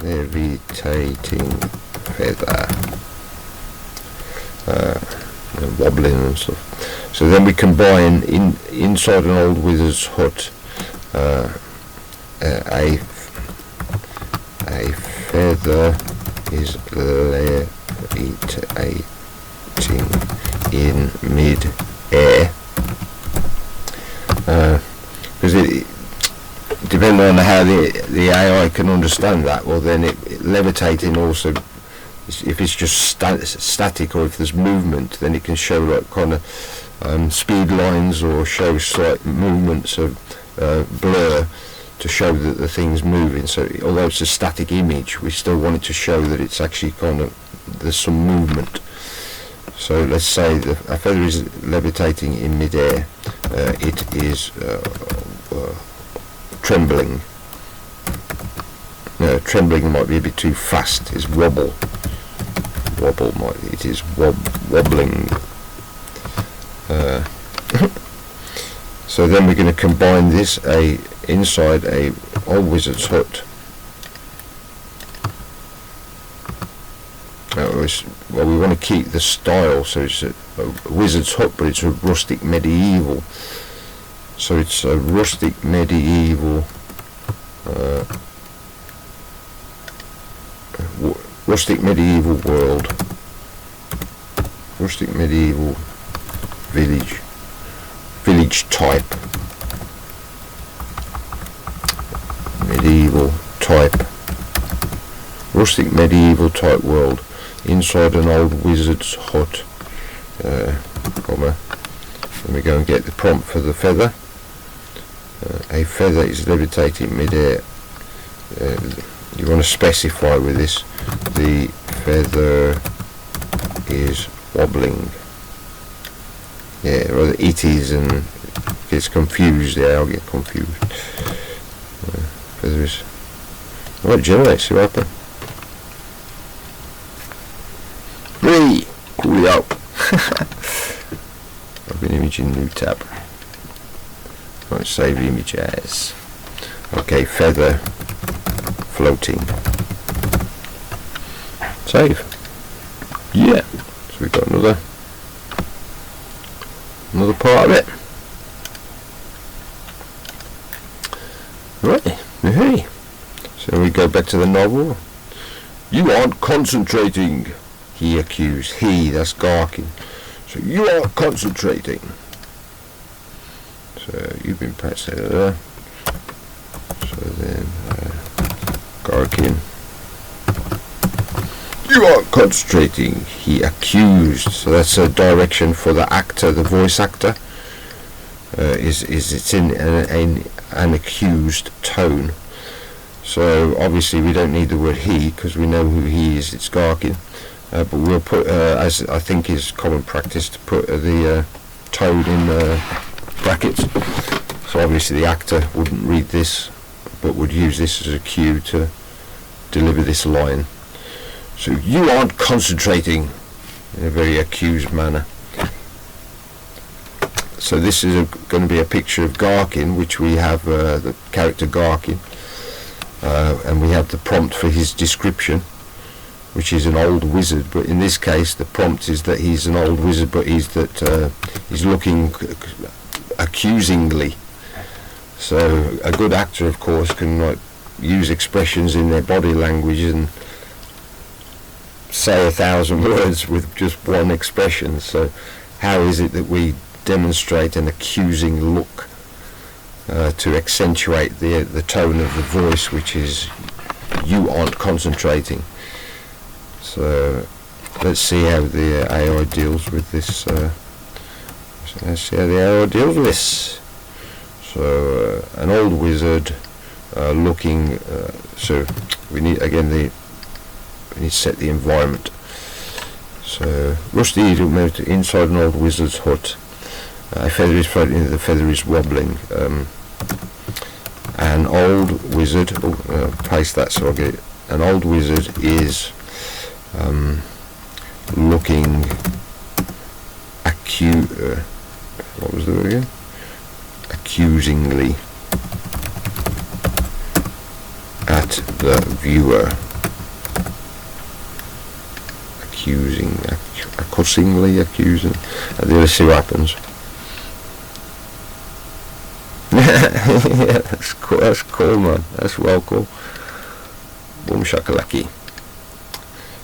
levitating feather, wobbling and stuff. So then we combine inside an old wizard's hut a feather is levitating in mid-air, because it depending on how the AI can understand that, well then levitating also, if it's just static, or if there's movement, then it can show like kind of speed lines, or show slight movements of blur to show that the thing's moving. So although it's a static image, we still want it to show that it's actually kind of, there's some movement. So let's say a feather is levitating in mid-air. It is trembling. No, trembling might be a bit too fast. It's wobble. It is wobbling. So then we're going to combine this inside a old wizard's hut. Well, we want to keep the style, so it's a wizard's hut, but it's a rustic medieval. So it's a rustic medieval world, rustic medieval village type, rustic medieval type world inside an old wizard's hut, comma. Then we go and get the prompt for the feather. A feather is levitating mid-air. You want to specify with this, the feather is wobbling. Yeah, rather it is, and gets confused. Yeah, I'll get confused. Feather is. Right, generate, see what happens. Hey, cool it up. I've been imaging new tab. Right, save image as. Okay, feather floating. Save. Yeah. So we've got another part of it. Right. Hey. So we go back to the novel. You aren't concentrating, he accused. He, that's Garkin. So you aren't concentrating. So you've been practicing there. So then Garkin. You aren't concentrating, he accused. So that's a direction for the actor, the voice actor. It's in an accused tone. So obviously we don't need the word he, because we know who he is. It's Garkin. But we'll put, as I think is common practice, to put the tone in brackets. So obviously the actor wouldn't read this, but would use this as a cue to deliver this line. So you aren't concentrating, in a very accused manner. So this is going to be a picture of Garkin, which we have the character Garkin, and we have the prompt for his description, which is an old wizard. But in this case, the prompt is that he's an old wizard, but he's looking accusingly. So a good actor, of course, can use expressions in their body language and say 1,000 words with just one expression. So how is it that we demonstrate an accusing look to accentuate the tone of the voice, which is you aren't concentrating? So let's see how the AI deals with this. Let's see how the AI deals with this. So an old wizard looking. So we need again we need to set the environment. So rusty inside an old wizard's hut. A feather is floating. The feather is wobbling. An old wizard. Paste that so I get it. An old wizard is looking what was the word again? Accusingly at the viewer. accusing. Let's see what happens. Yeah, that's cool. That's cool, man. That's well cool. Boom shakalaki.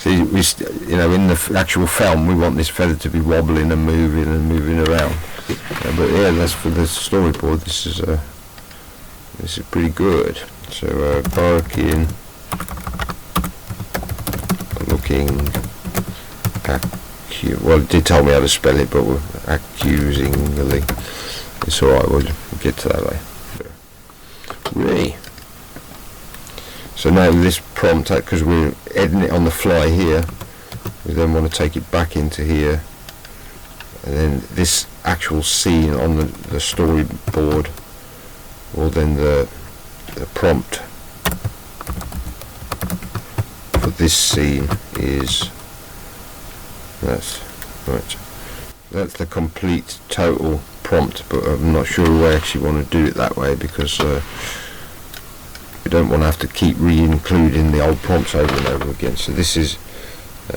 See, you know, in the actual film, we want this feather to be wobbling and moving around. But yeah, that's for the storyboard. This is pretty good. So Garkin looking well, it did tell me how to spell it, but accusingly. It's alright, we'll get to that later. Really? So now this prompt, because we're editing it on the fly here, we then want to take it back into here, and then this actual scene on the storyboard, or then the prompt for this scene is that's the complete total prompt, but I'm not sure we actually want to do it that way, because we don't want to have to keep re-including the old prompts over and over again. So this is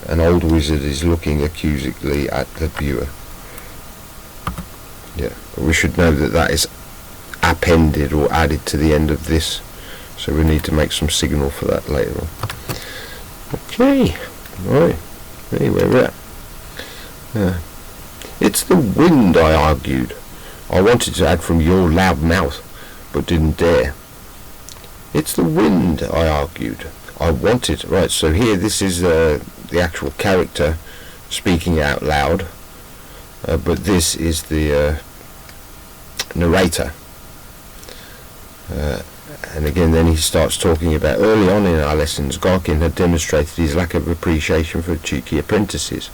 an old wizard is looking accusingly at the viewer. Yeah, but we should know that that is appended or added to the end of this, so we need to make some signal for that later on. Okay, right, anyway, we're at it's the wind, I argued. I wanted to add from your loud mouth, but didn't dare. It's the wind, I argued. I wanted, right, so here this is the actual character speaking out loud, but this is the narrator. And again, then he starts talking about early on in our lessons, Garkin had demonstrated his lack of appreciation for cheeky apprentices.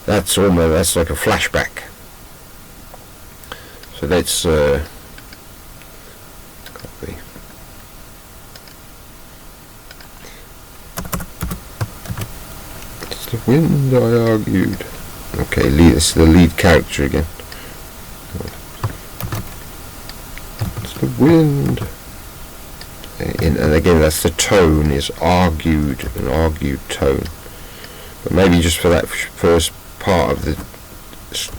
That's like a flashback. So let's copy. It's the wind, I argued. Okay, it's the lead character again. It's the wind. And again, that's the tone, is argued, an argued tone. But maybe just for that first part of the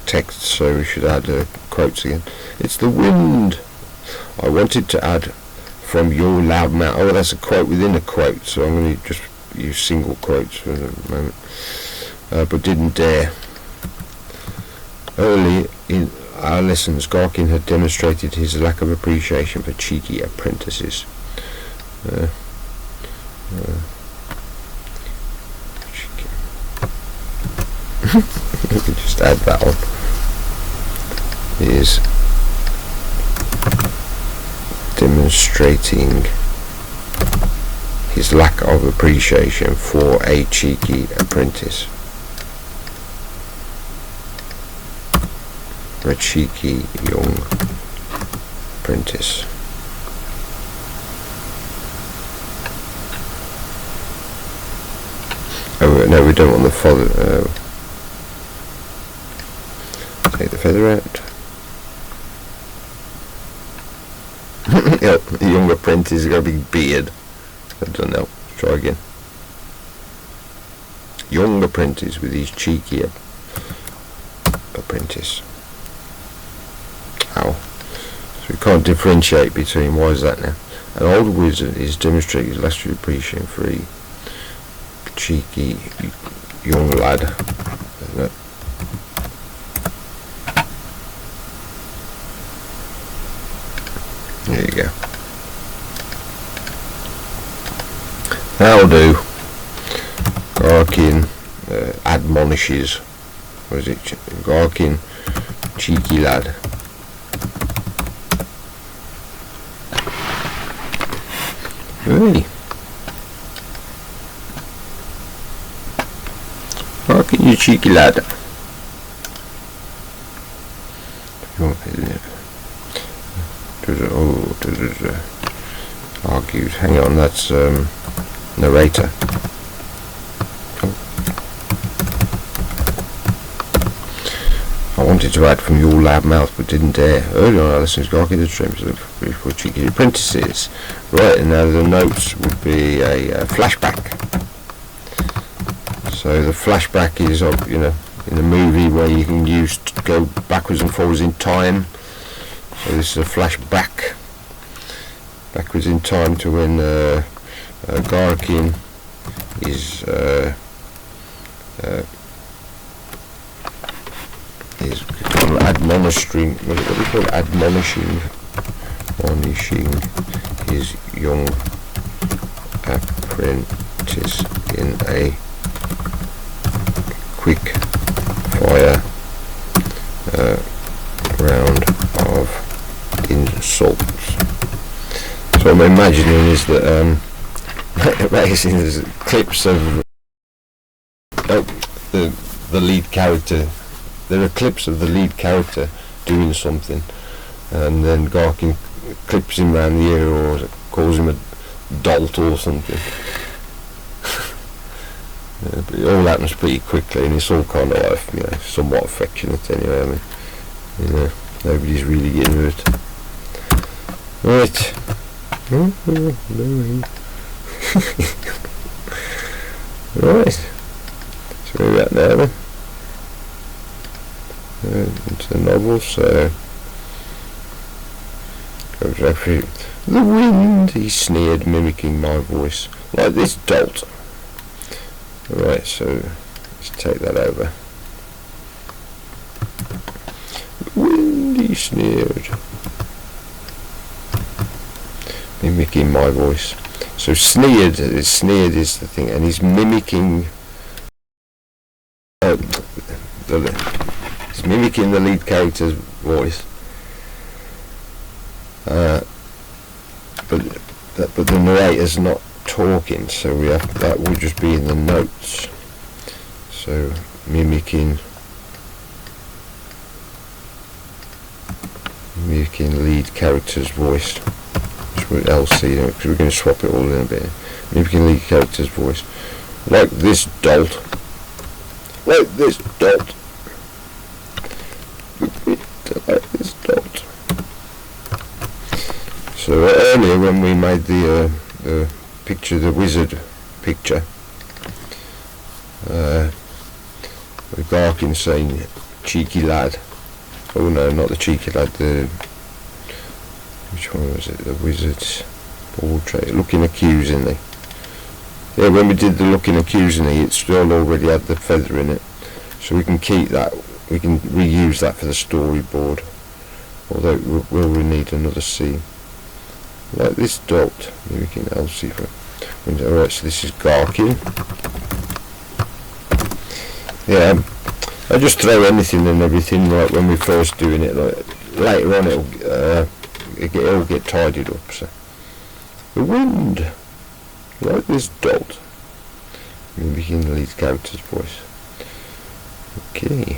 text, so we should add quotes again. It's the wind. I wanted to add from your loud mouth. Oh, that's a quote within a quote, so I'm going to just use single quotes for the moment. But didn't dare. Early in our lessons, Garkin had demonstrated his lack of appreciation for cheeky apprentices. We could just add that on. Is demonstrating his lack of appreciation for a cheeky apprentice. For a cheeky young apprentice. Oh no, we don't want the feather. Take the feather out. Yep, the young apprentice has got a big beard. I don't know. Let's try again. Young apprentice with his cheeky apprentice. Ow. So we can't differentiate between. Why is that now? An old wizard is demonstrating his lack of appreciation for a cheeky young lad, isn't it? There you go. That'll do. Garkin admonishes. What is it? Garkin, cheeky lad. Hey. Garkin, you cheeky lad. Argued. Hang on, that's narrator. Oh. I wanted to add from your loud mouth, but didn't dare. Early on, our lessons, Garkin the streams for cheeky apprentices. Right, and now the notes would be a flashback. So the flashback is, you know, in a movie where you can use to go backwards and forwards in time. So this is a flashback, backwards in time to when Garkin is kind of admonishing, what do you call it? Admonishing his young apprentice in a quick fire round of insults. So what I'm imagining is that there's clips of the lead character. There are clips of the lead character doing something, and then Garkin clips him round the ear or calls him a dolt or something. But it all happens pretty quickly, and it's all kind of like, you know, somewhat affectionate anyway. I mean, you know, nobody's really getting hurt. Right. Right. So where are we at now then? Into the novel, so the wind, he sneered, mimicking my voice, like this dolt. Right, so let's take that over. The wind, he sneered, mimicking my voice. So sneered is the thing, and he's mimicking he's mimicking the lead character's voice. But the narrator's not talking, so we have, that will just be in the notes. So mimicking lead character's voice. With LC, because we're going to swap it all in a bit. Mimicking lead character's voice, like this dolt. Like this dolt. Like this dolt. So earlier when we made the picture, the wizard picture, with Garkin saying cheeky lad. Oh no, not the cheeky lad, which one was it? The wizard's portrait, looking accusingly. Yeah, when we did the looking accusingly, it still already had the feather in it, so we can keep that. We can reuse that for the storyboard. Although we need another scene. Like this dolt, we can see for. Alright, so this is Garkin. Yeah, I just throw anything and everything like when we're first doing it. Like later on, it'll get tidied up. So the wind, like this dolt, mimicking the lead character's voice. Okay.